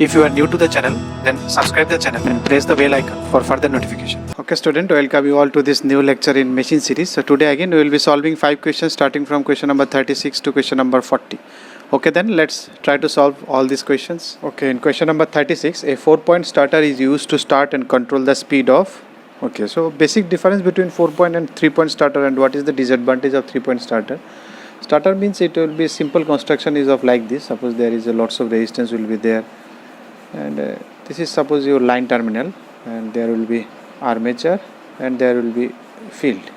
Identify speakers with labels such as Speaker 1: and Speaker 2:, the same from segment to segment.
Speaker 1: If you are new to the channel, then subscribe the channel and press the bell icon for further notification. Okay student, welcome you all to this new lecture in machine series. So today again we will be solving 5 questions starting from question number 36 to question number 40. Okay, then let's try to solve all these questions. Okay, in question number 36, a 4-point starter is used to start and control the speed of. Okay, so basic difference between 4-point and 3-point starter, and what is the disadvantage of 3-point starter. Starter means it will be simple construction is of like this. Suppose there is a lots of resistance will be there, and this is suppose your line terminal, and there will be armature and there will be field.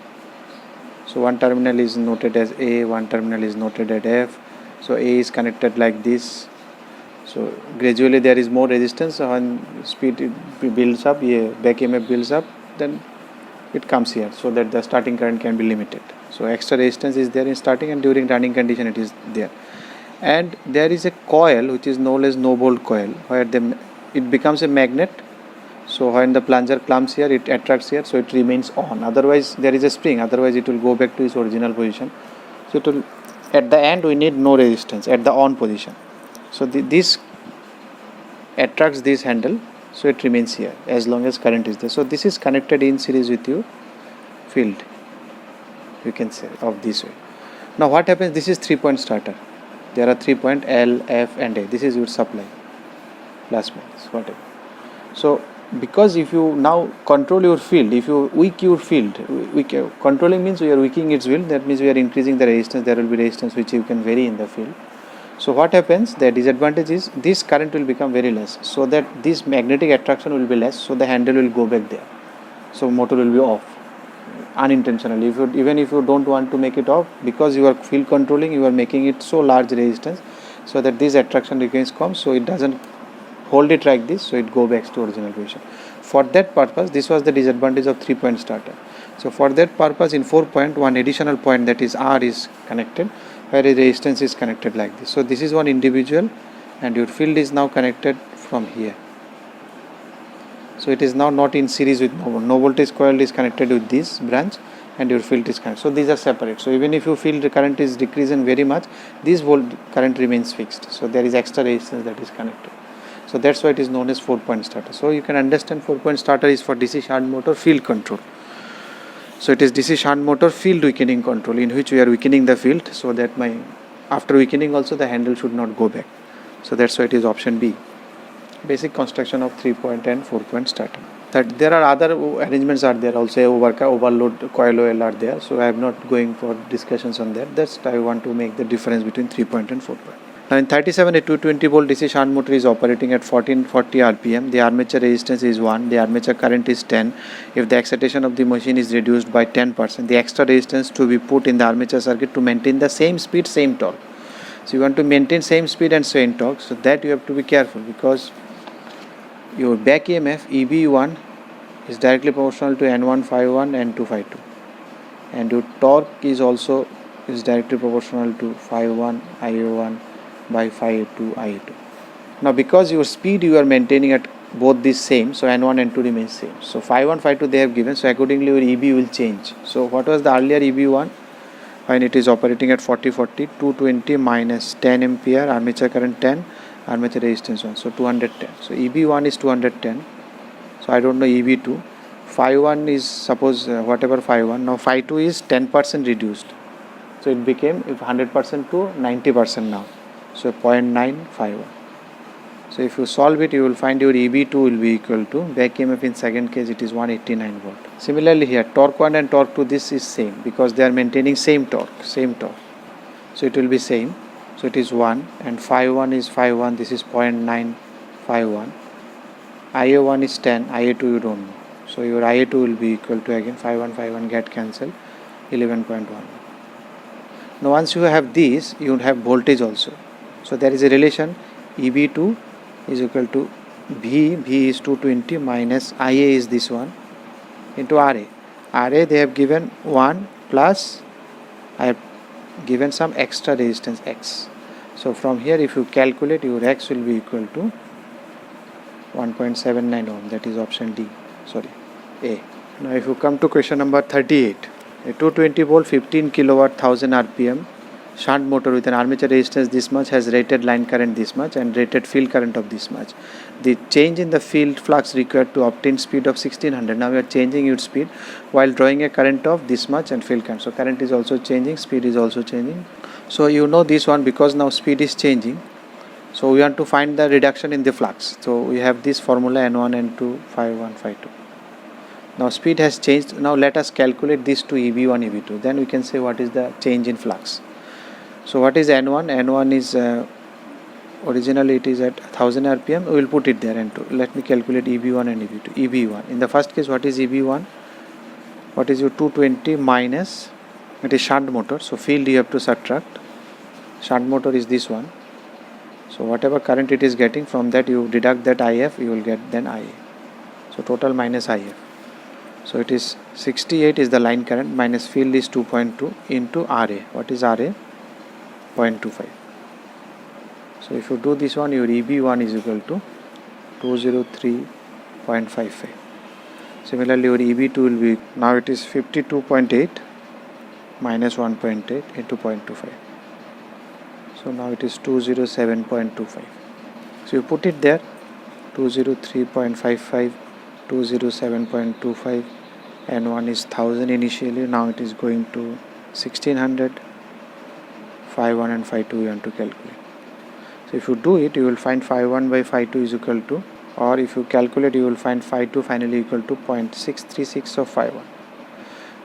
Speaker 1: So one terminal is noted as A, one terminal is noted as F. So A is connected like this. So gradually there is more resistance. When speed builds up, back EMF builds up, then it comes here, so that the starting current can be limited. So extra resistance is there in starting, and during running condition it is there. And there is a coil which is known as no bolt coil, where it becomes a magnet. So when the plunger comes here, it attracts here, so it remains on. Otherwise there is a spring, otherwise it will go back to its original position. So it will, at the end we need no resistance at the on position. So this attracts this handle, so it remains here as long as current is there. So this is connected in series with your field, you can say of this way. Now what happens, this is 3-point starter. There are 3 point L, F and A. This is your supply, plus minus, whatever. So because if you now control your field, if you weak your field, controlling means we are weakening its field, that means we are increasing the resistance. There will be resistance which you can vary in the field. So what happens, the disadvantage is this current will become very less, so that this magnetic attraction will be less, so the handle will go back there. So motor will be off unintentionally. Even if you don't want to make it off, because you are field controlling, you are making it so large resistance, so that this attraction against comes, so it doesn't hold it like this, so it go back to original position. For that purpose, this was the disadvantage of 3-point starter. So for that purpose, in 4-point, one additional point, that is R, is connected, where a resistance is connected like this. So this is one individual, and your field is now connected from here. So it is now not in series with no voltage coil is connected with this branch, and your field is connected. So these are separate. So even if you feel the current is decreasing very much, this current remains fixed. So there is extra resistance that is connected. So that's why it is known as 4-point starter. So you can understand 4-point starter is for DC shunt motor field control. So it is DC shunt motor field weakening control, in which we are weakening the field, so that after weakening also the handle should not go back. So that's why it is option B. Basic construction of 3-point and 4-point starter. That there are other arrangements are there also, overload coil oil are there. So I am not going for discussions on that. That's I want to make the difference between 3-point and 4-point. Now in 37, a 220 volt DC shunt motor is operating at 1440 rpm. The armature resistance is 1. The armature current is 10. If the excitation of the machine is reduced by 10%, the extra resistance to be put in the armature circuit to maintain the same speed, same torque. So you want to maintain same speed and same torque. So that you have to be careful, because your back EMF EB1 is directly proportional to N151 and N252, and your torque is also directly proportional to 5-1 IA1 by 5-2 IA2. Now because your speed you are maintaining at both these same, so N1 and N2 remains same. So 5-1, 5-2 they have given, so accordingly your EB will change. So what was the earlier EB1 when it is operating at 4040, 220 minus 10 ampere, armature current 10, armature resistance 1, so 210. So EB1 is 210. So I don't know EB2. 5-1 is suppose whatever 5-1. Now 5-2 is 10% reduced. So it became 100% to 90% now. So 0.951. So if you solve it, you will find your EB2 will be equal to, back EMF in second case it is 189 volt. Similarly here, torque 1 and torque 2, this is same, because they are maintaining same torque. So it will be same. So it is 1, and 5-1 is 5-1, this is 0.951. IA1 is 10, IA2 you don't know. So your IA2 will be equal to, again 5-1 get cancelled, 11.1. Now once you have this, you have voltage also. So there is a relation, EB2 is equal to V is 220 minus IA is this one, into RA. RA they have given 1 plus I have given some extra resistance X. So from here if you calculate, your X will be equal to 1.79 ohm, that is option A. Now if you come to question number 38, a 220 volt 15 kilowatt 1000 rpm shunt motor with an armature resistance this much has rated line current this much and rated field current of this much. The change in the field flux required to obtain speed of 1600. Now we are changing its speed while drawing a current of this much and field current. So current is also changing, speed is also changing. So you know this one because now speed is changing. So we want to find the reduction in the flux. So we have this formula N1, N2, Phi1, Phi2. Now speed has changed. Now let us calculate this to EB1, EB2. Then we can say what is the change in flux. So what is N1? N1 is originally it is at 1000 rpm. We will put it there. N2. Let me calculate EB1 and EB2. EB1. In the first case, what is EB1? What is your 220 minus? It is shunt motor. So field you have to subtract. Shunt motor is this one. So whatever current it is getting, from that you deduct that IF, you will get then IA. So total minus IF. So it is 68 is the line current minus field is 2.2 into RA. What is RA? 0.25. So if you do this one, your EB1 is equal to 203.55. Similarly, your EB2 will be, now it is 52.8 minus 1.8 into 0.25. So now it is 207.25. So you put it there, 203.55, 207.25, N1 is 1000 initially, now it is going to 1600, Phi1 and Phi2 you want to calculate. So if you do it, you will find Phi1 by Phi2 is equal to, or if you calculate, you will find Phi2 finally equal to 0.636 of Phi1.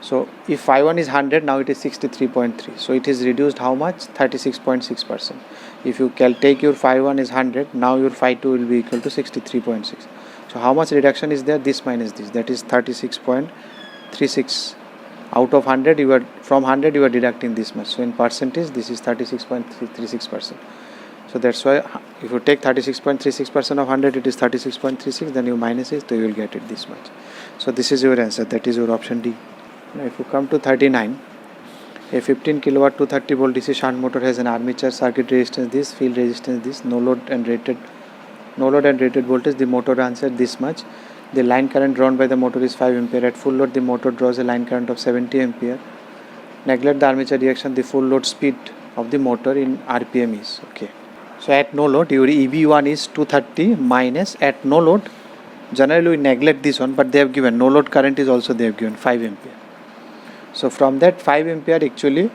Speaker 1: So if Phi1 is 100, now it is 63.3. So it is reduced how much? 36.6%. If you take your Phi1 is 100, now your Phi2 will be equal to 63.6. So how much reduction is there? This minus this, that is 36.36. Out of 100, from 100 you are deducting this much. So in percentage, this is 36.36%. So that's why if you take 36.36% of 100, it is 36.36. Then you minus it, so you will get it this much. So this is your answer. That is your option D. Now if you come to 39, a 15 kilowatt 230 volt DC shunt motor has an armature circuit resistance this, field resistance this, no load and rated voltage. The motor runs at this much. The line current drawn by the motor is 5 ampere. At full load, the motor draws a line current of 70 ampere. Neglect the armature reaction. The full load speed of the motor in RPM is okay. So at no load, your EB1 is 230 minus at no load. Generally we neglect this one, but they have given no load current is also they have given 5 ampere. So from that 5 ampere, actually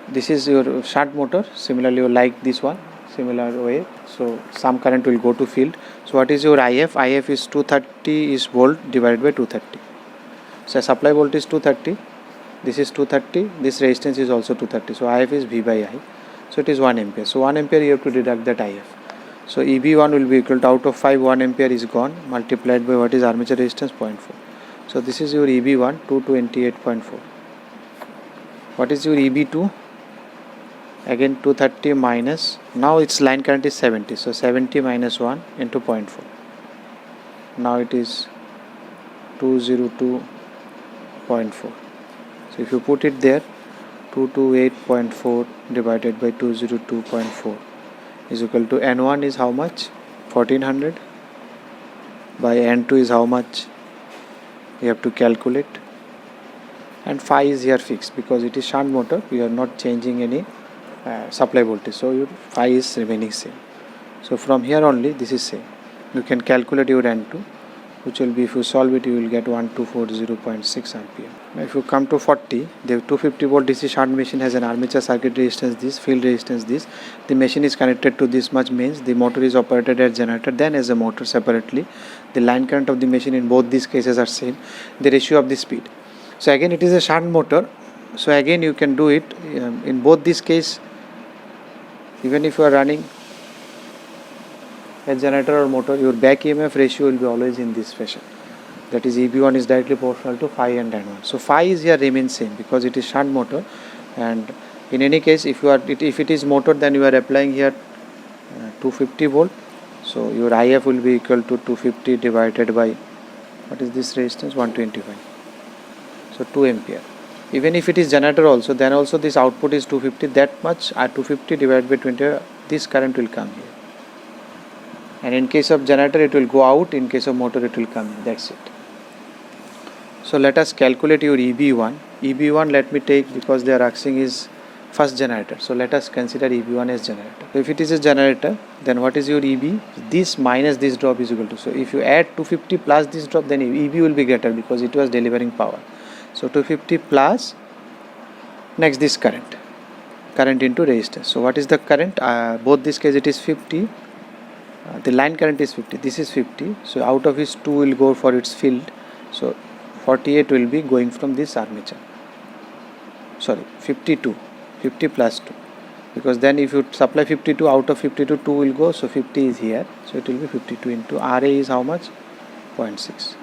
Speaker 1: this is your shunt motor. Similarly, you like this one, similar way. So some current will go to field. So what is your IF? IF is 230 is volt divided by 230. So supply voltage is 230. This is 230. This resistance is also 230. So IF is V by I. So it is 1 ampere. So 1 ampere you have to deduct that IF. So EB1 will be equal to, out of 5, 1 ampere is gone, multiplied by what is armature resistance? 0.4. So this is your EB1, 228.4. What is your EB2? Again 230 minus, now its line current is 70. So 70 minus 1 into 0.4. Now it is 202.4. So if you put it there, 228.4 divided by 202.4 is equal to N1 is how much? 1400 by N2 is how much? You have to calculate. And phi is here fixed because it is shunt motor. We are not changing any supply voltage. So your phi is remaining same. So from here only this is same. You can calculate your N2, which will be, if you solve it, you will get 1240.6 RPM. Now if you come to 40, the 250 volt DC shunt machine has an armature circuit resistance this, field resistance this. The machine is connected to this much, means the motor is operated as generator, then as a motor separately. The line current of the machine in both these cases are same. The ratio of the speed. So again it is a shunt motor. So again you can do it in both this case. Even if you are running a generator or motor, your back EMF ratio will be always in this fashion. That is EB1 is directly proportional to phi and N1. So phi is here remains same because it is shunt motor, and in any case if it is motor, then you are applying here 250 volt. So your IF will be equal to 250 divided by, what is this resistance? 125. So 2 ampere. Even if it is generator also, then also this output is 250. That much 250 divided by 20, this current will come here. And in case of generator it will go out, in case of motor it will come in. That's it. So let us calculate your EB1. EB1 let me take, because they are asking is first generator. So let us consider EB1 as generator. So if it is a generator, then what is your EB? This minus this drop is equal to, so if you add 250 plus this drop, then EB will be greater because it was delivering power. So 250 plus, next this current into resistance. So what is the current? Both this case it is 50. The line current is 50, this is 50, so out of this 2 will go for its field, so 48 will be going from this armature, 52, 50 plus 2, because then if you supply 52, out of 52 2 will go, so 50 is here, so it will be 52 into RA is how much? 0.6.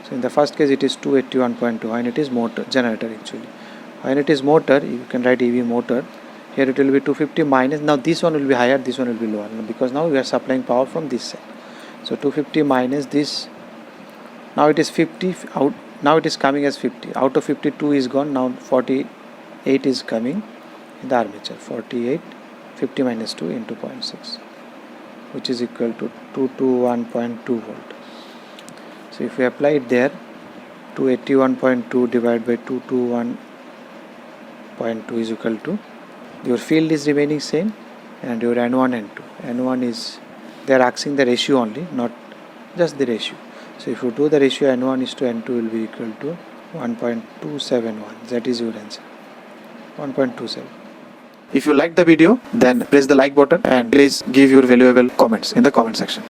Speaker 1: So in the first case it is 281.2, when it is motor, generator actually. When it is motor, you can write EV motor. Here it will be 250 minus, now this one will be higher, this one will be lower, because now we are supplying power from this side. So 250 minus this, now it is 50 out, now it is coming as 50, out of 52 is gone, now 48 is coming in the armature, 48, 50 minus 2 into 0.6, which is equal to 221.2 volt. So if we apply it there, 281.2 divided by 221.2 is equal to, your field is remaining same, and your N1 and N2. N1 is, they are asking the ratio only, not just the ratio. So if you do the ratio, N1 is to N2 will be equal to 1.271. That is your answer, 1.27. If you like the video, then press the like button and please give your valuable comments in the comment section.